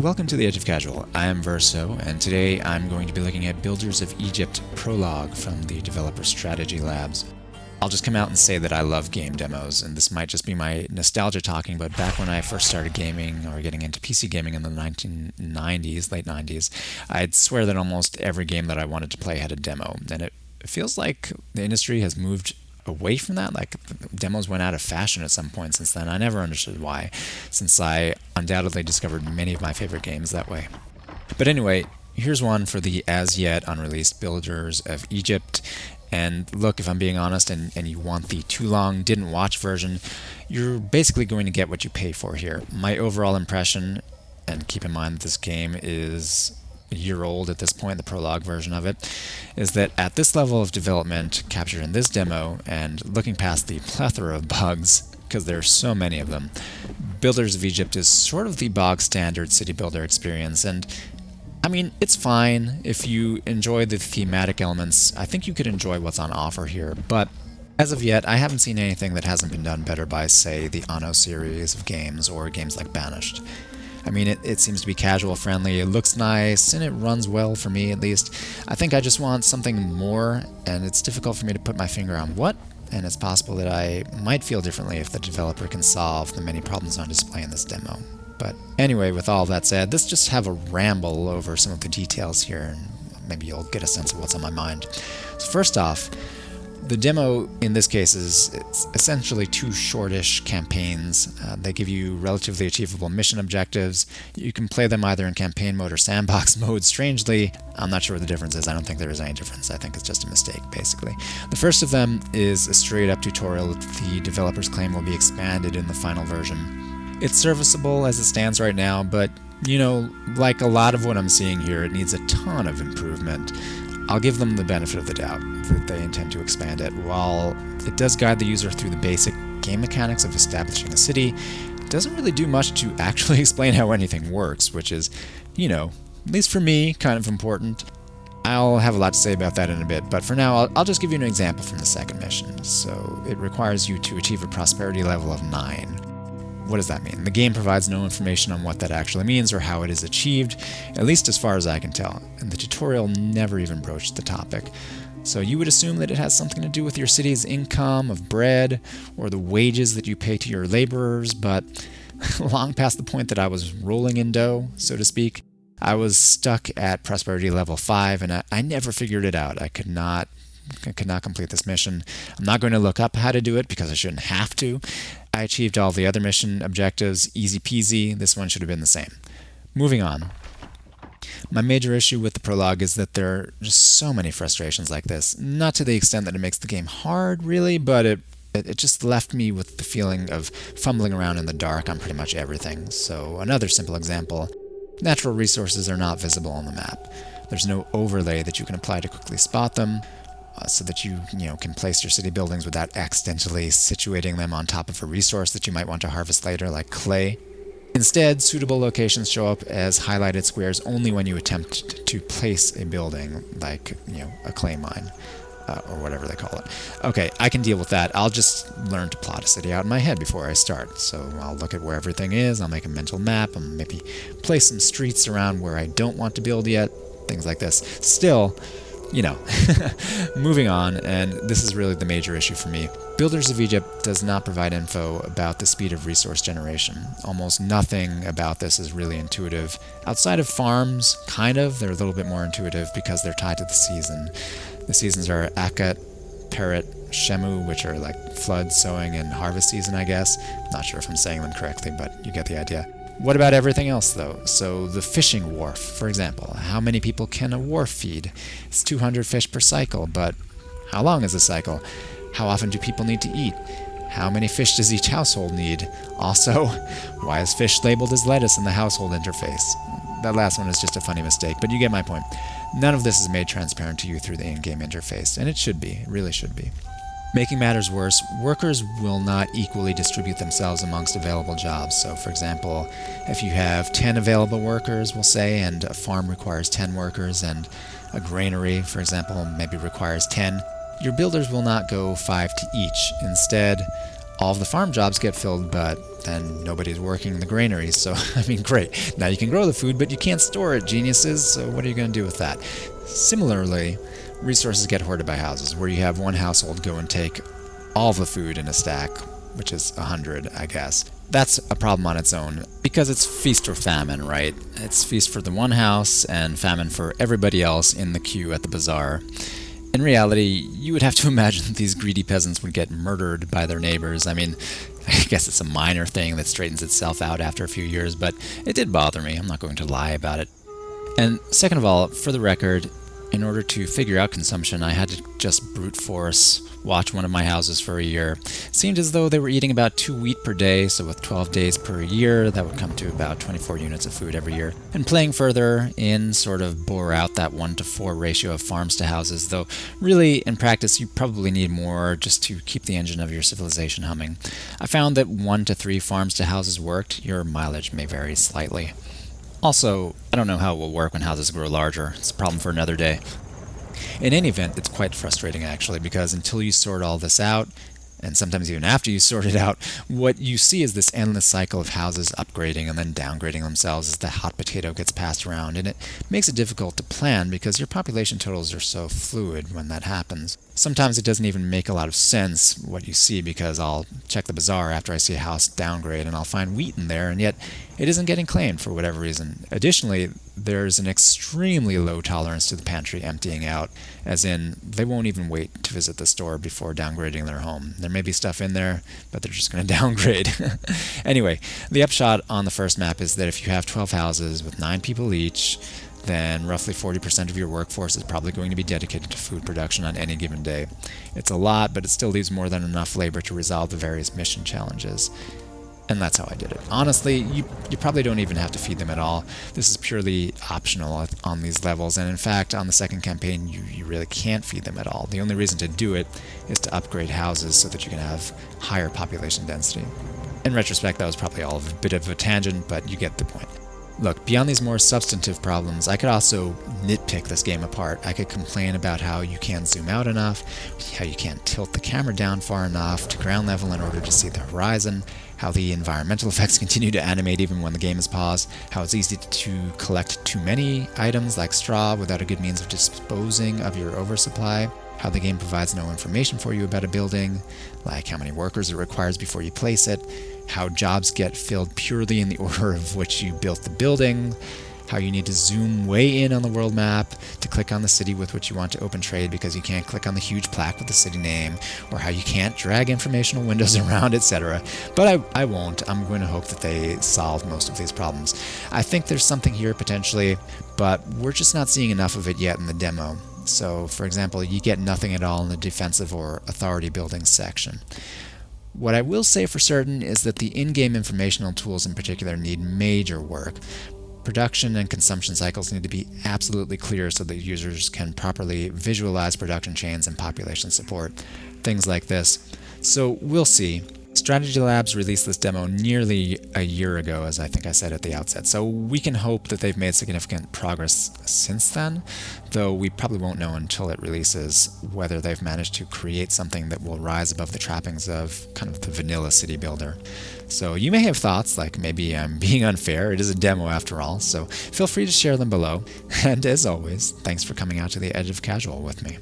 Welcome to the Edge of Casual. I am Verso, and today I'm going to be looking at Builders of Egypt Prologue from the developer Strategy Labs. I'll just come out and say that I love game demos, and this might just be my nostalgia talking, but back when I first started gaming or getting into PC gaming in the 1990s, late 90s, I'd swear that almost every game that I wanted to play had a demo, and it feels like the industry has moved away from that. Like, demos went out of fashion at some point since then. I never understood why, since I undoubtedly discovered many of my favorite games that way. But anyway, here's one for the as yet unreleased Builders of Egypt. And look, if I'm being honest and you want the too long didn't watch version, you're basically going to get what you pay for here. My overall impression, and keep in mind that this game is a year old at this point, the prologue version of it, is that at this level of development captured in this demo, and looking past the plethora of bugs, because there are so many of them, Builders of Egypt is sort of the bog standard city builder experience. And I mean, it's fine if you enjoy the thematic elements. I think you could enjoy what's on offer here, but as of yet, I haven't seen anything that hasn't been done better by, say, the Anno series of games or games like Banished. I mean, it seems to be casual friendly, it looks nice, and it runs well for me at least. I think I just want something more, and it's difficult for me to put my finger on what, and it's possible that I might feel differently if the developer can solve the many problems on display in this demo. But anyway, with all that said, let's just have a ramble over some of the details here, and maybe you'll get a sense of what's on my mind. So first off, the demo in this case is it's essentially two shortish campaigns. They give you relatively achievable mission objectives. You can play them either in campaign mode or sandbox mode. Strangely, I'm not sure what the difference is. I don't think there is any difference. I think it's just a mistake, basically. The first of them is a straight-up tutorial that the developers claim will be expanded in the final version. It's serviceable as it stands right now, but, you know, like a lot of what I'm seeing here, it needs a ton of improvement. I'll give them the benefit of the doubt that they intend to expand it. While it does guide the user through the basic game mechanics of establishing a city, it doesn't really do much to actually explain how anything works, which is, you know, at least for me, kind of important. I'll have a lot to say about that in a bit, but for now, I'll just give you an example from the second mission. So it requires you to achieve a prosperity level of 9. What does that mean? The game provides no information on what that actually means or how it is achieved, at least as far as I can tell, and the tutorial never even broached the topic. So you would assume that it has something to do with your city's income of bread or the wages that you pay to your laborers, but long past the point that I was rolling in dough, so to speak, I was stuck at prosperity level 5, and I never figured it out. I could not complete this mission. I'm not going to look up how to do it because I shouldn't have to. I achieved all the other mission objectives, easy peasy. This one should have been the same. Moving on. My major issue with the prologue is that there are just so many frustrations like this. Not to the extent that it makes the game hard, really, but it just left me with the feeling of fumbling around in the dark on pretty much everything. So another simple example, natural resources are not visible on the map. There's no overlay that you can apply to quickly spot them, so that you can place your city buildings without accidentally situating them on top of a resource that you might want to harvest later, like clay. Instead, suitable locations show up as highlighted squares only when you attempt to place a building, like a clay mine, or whatever they call it. Okay, I can deal with that. I'll just learn to plot a city out in my head before I start. So I'll look at where everything is, I'll make a mental map, and maybe place some streets around where I don't want to build yet, things like this. Still, moving on, and this is really the major issue for me. Builders of Egypt does not provide info about the speed of resource generation. Almost nothing about this is really intuitive. Outside of farms, kind of, they're a little bit more intuitive because they're tied to the season. The seasons are Akat, Peret, Shemu, which are like flood, sowing, and harvest season, I guess. Not sure if I'm saying them correctly, but you get the idea. What about everything else, though? So the fishing wharf, for example. How many people can a wharf feed? It's 200 fish per cycle, but how long is a cycle? How often do people need to eat? How many fish does each household need? Also, why is fish labeled as lettuce in the household interface? That last one is just a funny mistake, but you get my point. None of this is made transparent to you through the in-game interface, and it should be. It really should be. Making matters worse, workers will not equally distribute themselves amongst available jobs. So, for example, if you have 10 available workers, we'll say, and a farm requires 10 workers, and a granary, for example, maybe requires 10, your builders will not go 5 to each. Instead, all of the farm jobs get filled, but then nobody's working the granaries. So, I mean, great. Now you can grow the food, but you can't store it, geniuses. So what are you going to do with that? Similarly, resources get hoarded by houses, where you have one household go and take all the food in a stack, which is 100, I guess. That's a problem on its own, because it's feast or famine, right? It's feast for the one house and famine for everybody else in the queue at the bazaar. In reality, you would have to imagine that these greedy peasants would get murdered by their neighbors. I mean, I guess it's a minor thing that straightens itself out after a few years, but it did bother me. I'm not going to lie about it. And second of all, for the record, in order to figure out consumption, I had to just brute force watch one of my houses for a year. It seemed as though they were eating about 2 wheat per day, so with 12 days per year, that would come to about 24 units of food every year. And playing further in sort of bore out that 1-to-4 ratio of farms to houses, though really, in practice, you probably need more just to keep the engine of your civilization humming. I found that 1-to-3 farms to houses worked. Your mileage may vary slightly. Also, I don't know how it will work when houses grow larger. It's a problem for another day. In any event, it's quite frustrating actually, because until you sort all this out, and sometimes even after you sort it out, what you see is this endless cycle of houses upgrading and then downgrading themselves as the hot potato gets passed around, and it makes it difficult to plan because your population totals are so fluid when that happens. Sometimes it doesn't even make a lot of sense what you see, because I'll check the bazaar after I see a house downgrade and I'll find wheat in there, and yet it isn't getting claimed for whatever reason. Additionally, there's an extremely low tolerance to the pantry emptying out, as in they won't even wait to visit the store before downgrading their home. There may be stuff in there, but they're just going to downgrade. Anyway, the upshot on the first map is that if you have 12 houses with 9 people each, then roughly 40% of your workforce is probably going to be dedicated to food production on any given day. It's a lot, but it still leaves more than enough labor to resolve the various mission challenges. And that's how I did it. Honestly, you probably don't even have to feed them at all. This is purely optional on these levels, and in fact, on the second campaign, you really can't feed them at all. The only reason to do it is to upgrade houses so that you can have higher population density. In retrospect, that was probably all a bit of a tangent, but you get the point. Look, beyond these more substantive problems, I could also nitpick this game apart. I could complain about how you can't zoom out enough, how you can't tilt the camera down far enough to ground level in order to see the horizon, how the environmental effects continue to animate even when the game is paused, how it's easy to collect too many items like straw without a good means of disposing of your oversupply, how the game provides no information for you about a building, like how many workers it requires before you place it, how jobs get filled purely in the order of which you built the building, how you need to zoom way in on the world map to click on the city with which you want to open trade because you can't click on the huge plaque with the city name, or how you can't drag informational windows around, etc. But I won't. I'm going to hope that they solve most of these problems. I think there's something here potentially, but we're just not seeing enough of it yet in the demo. So, for example, you get nothing at all in the defensive or authority building section. What I will say for certain is that the in-game informational tools in particular need major work. Production and consumption cycles need to be absolutely clear so that users can properly visualize production chains and population support, things like this. So we'll see. Strategy Labs released this demo nearly a year ago, as I think I said at the outset, so we can hope that they've made significant progress since then, though we probably won't know until it releases whether they've managed to create something that will rise above the trappings of kind of the vanilla city builder. So you may have thoughts, like maybe I'm being unfair, it is a demo after all, so feel free to share them below. And as always, thanks for coming out to the edge of casual with me.